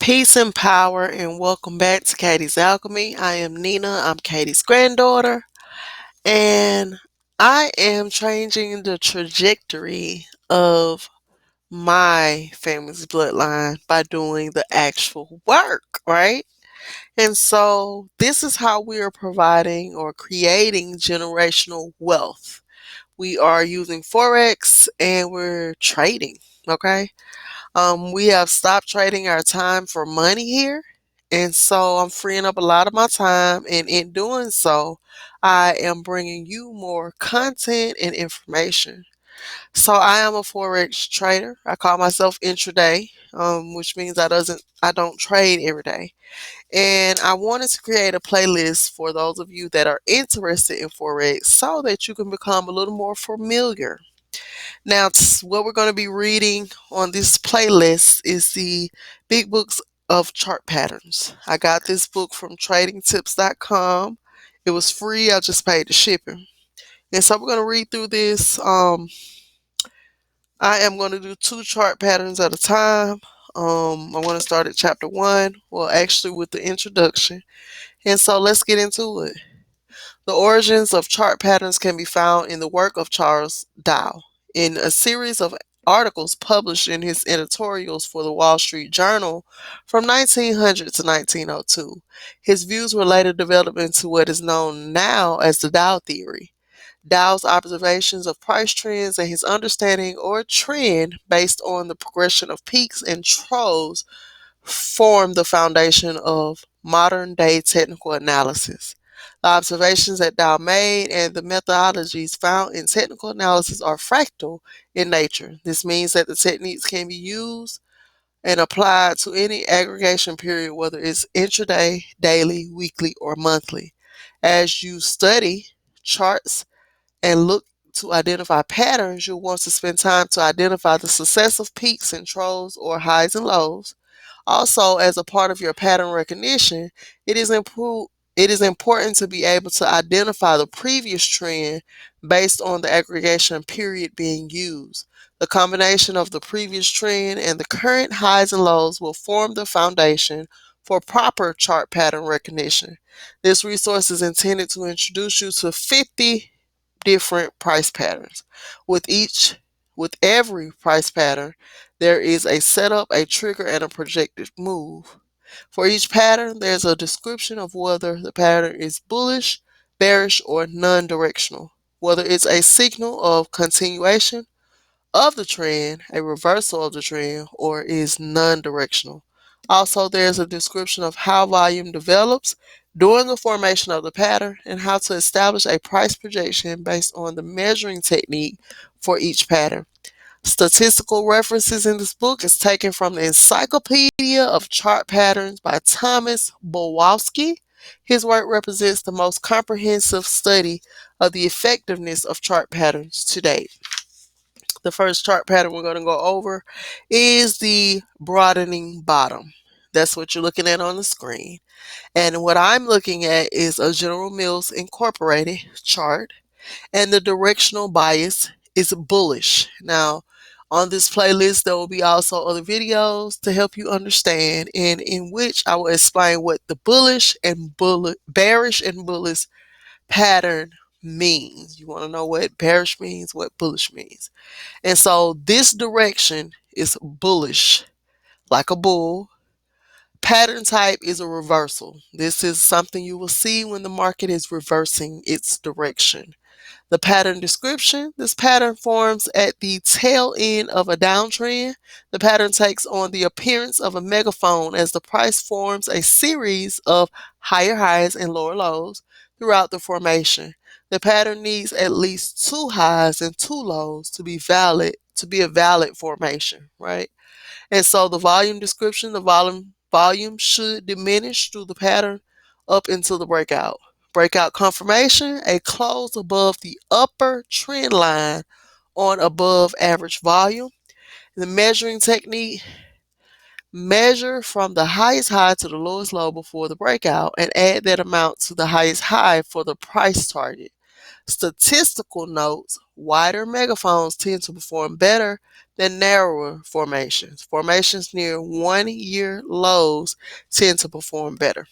Peace and power, and welcome back to KTsAlchmy. I am Nina. I'm Katie's granddaughter, and I am changing the trajectory of my family's bloodline by doing the actual work, right? And so, this is how we are providing or creating generational wealth. We are using Forex and we're trading, okay? We have stopped trading our time for money here. And so I'm freeing up a lot of my time. And in doing so, I am bringing you more content and information. So I am a Forex trader. I call myself intraday, which means I don't trade every day. And I wanted to create a playlist for those of you that are interested in Forex so that you can become a little more familiar. Now, what we're going to be reading on this playlist is the Big Books of Chart Patterns. I got this book from tradingtips.com. It was free. I just paid the shipping. And so we're going to read through this. I am going to do 2 chart patterns at a time. I'm going to start at chapter 1, well, actually with the introduction. And so let's get into it. The origins of chart patterns can be found in the work of Charles Dow. In a series of articles published in his editorials for the Wall Street Journal from 1900 to 1902, his views were later developed into what is known now as the Dow Theory. Dow's observations of price trends and his understanding or trend based on the progression of peaks and troughs form the foundation of modern day technical analysis. The observations that Dow made and the methodologies found in technical analysis are fractal in nature. This means that the techniques can be used and applied to any aggregation period, whether it's intraday, daily, weekly, or monthly. As you study charts and look to identify patterns, you'll want to spend time to identify the successive peaks and troughs or highs and lows. Also, as a part of your pattern recognition, it is important to be able to identify the previous trend based on the aggregation period being used. The combination of the previous trend and the current highs and lows will form the foundation for proper chart pattern recognition. This resource is intended to introduce you to 50 different price patterns. With every price pattern, there is a setup, a trigger, and a projected move. For each pattern, there's a description of whether the pattern is bullish, bearish, or non-directional, whether it's a signal of continuation of the trend, a reversal of the trend, or is non-directional. Also, there's a description of how volume develops during the formation of the pattern and how to establish a price projection based on the measuring technique for each pattern. Statistical references in this book is taken from the Encyclopedia of Chart Patterns by Thomas Bowalski. His work represents the most comprehensive study of the effectiveness of chart patterns to date. The first chart pattern we're going to go over is the broadening bottom. That's what you're looking at on the screen. And what I'm looking at is a General Mills Incorporated chart, and the directional bias is bullish. Now, on this playlist, there will be also other videos to help you understand, and in which I will explain what the bearish and bullish pattern means. You want to know what bearish means, what bullish means. And so this direction is bullish, like a bull. Pattern type is a reversal. This is something you will see when the market is reversing its direction. The pattern description: this pattern forms at the tail end of a downtrend. The pattern takes on the appearance of a megaphone as the price forms a series of higher highs and lower lows throughout the formation. The pattern needs at least 2 highs and 2 lows to be a valid formation, right? And so the volume description: the volume should diminish through the pattern up until the breakout. Breakout confirmation: a close above the upper trend line on above average volume. The measuring technique: measure from the highest high to the lowest low before the breakout and add that amount to the highest high for the price target. Statistical notes, wider megaphones tend to perform better than narrower formations. Formations near 1-year lows tend to perform better.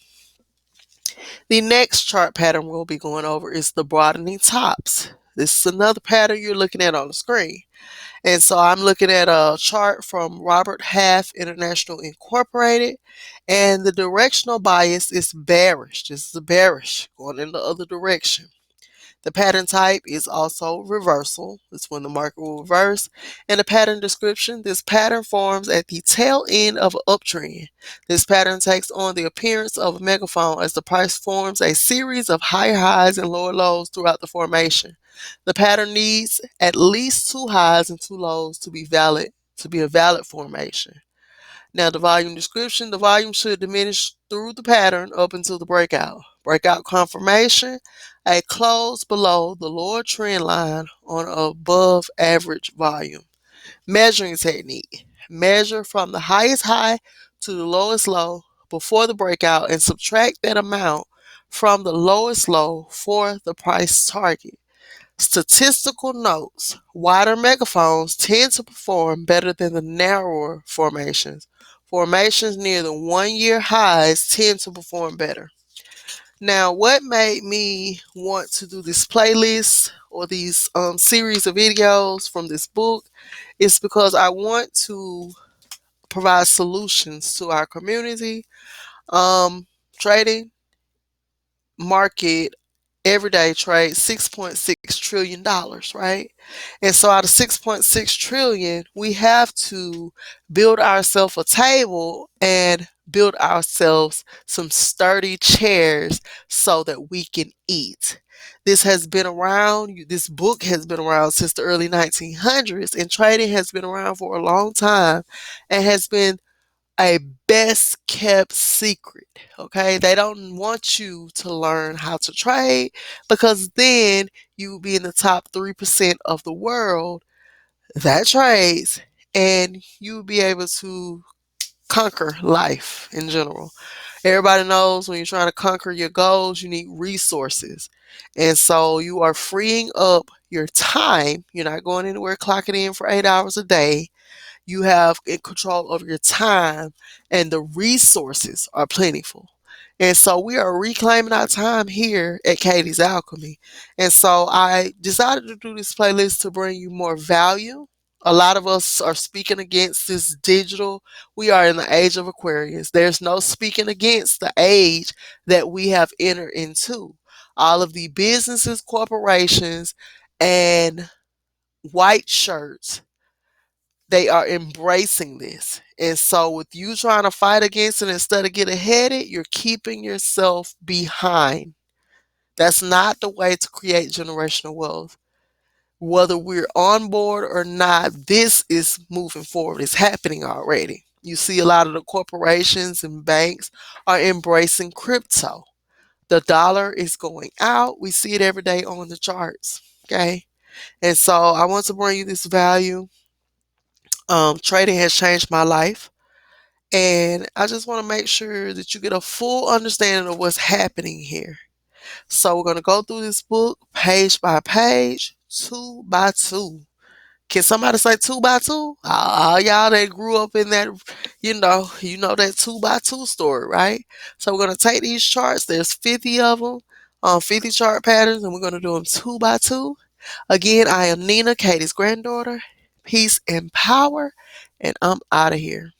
The next chart pattern we'll be going over is the broadening tops. This is another pattern you're looking at on the screen. And so I'm looking at a chart from Robert Half International Incorporated, and the directional bias is bearish. This is a bearish going in the other direction. The pattern type is also reversal. It's when the market will reverse. And the pattern description, this pattern forms at the tail end of an uptrend. This pattern takes on the appearance of a megaphone as the price forms a series of higher highs and lower lows throughout the formation. The pattern needs at least 2 highs and 2 lows to be a valid formation. Now, the volume description, the volume should diminish through the pattern up until the breakout. Breakout confirmation, a close below the lower trend line on above average volume. Measuring technique, measure from the highest high to the lowest low before the breakout and subtract that amount from the lowest low for the price target. Statistical notes, wider megaphones tend to perform better than the narrower formations. Formations near the 1-year highs tend to perform better. Now, what made me want to do this playlist or these series of videos from this book is because I want to provide solutions to our community. Trading market every day trade $6.6 trillion, right? And so out of $6.6 trillion, we have to build ourselves a table and build ourselves some sturdy chairs so that we can eat. This has been around, this book has been around since the early 1900s, and trading has been around for a long time and has been a best kept secret. Okay, they don't want you to learn how to trade because then you will be in the top 3% of the world that trades, and you will be able to conquer life in general. Everybody knows when you're trying to conquer your goals, you need resources. And so you are freeing up your time. You're not going anywhere clocking in for 8 hours a day. You have control over your time, and the resources are plentiful. And so we are reclaiming our time here at KTsAlchmy. And so I decided to do this playlist to bring you more value. A lot of us are speaking against this digital. We are in the age of Aquarius. There's no speaking against the age that we have entered into. All of the businesses, corporations, and white shirts, they are embracing this. And so with you trying to fight against it instead of get ahead it, you're keeping yourself behind. That's not the way to create generational wealth. Whether we're on board or not, this is moving forward. It's happening already. You see a lot of the corporations and banks are embracing crypto. The dollar is going out. We see it every day on the charts. Okay. And so I want to bring you this value. Trading has changed my life. And I just want to make sure that you get a full understanding of what's happening here. So we're going to go through this book page by page, 2 by 2. Can somebody say 2 by 2? All y'all that grew up in that, you know that 2 by 2 story, right? So we're going to take these charts. There's 50 of them, 50 chart patterns, and we're going to do them 2 by 2. Again, I am Nina, Katie's granddaughter. Peace and power, and I'm out of here.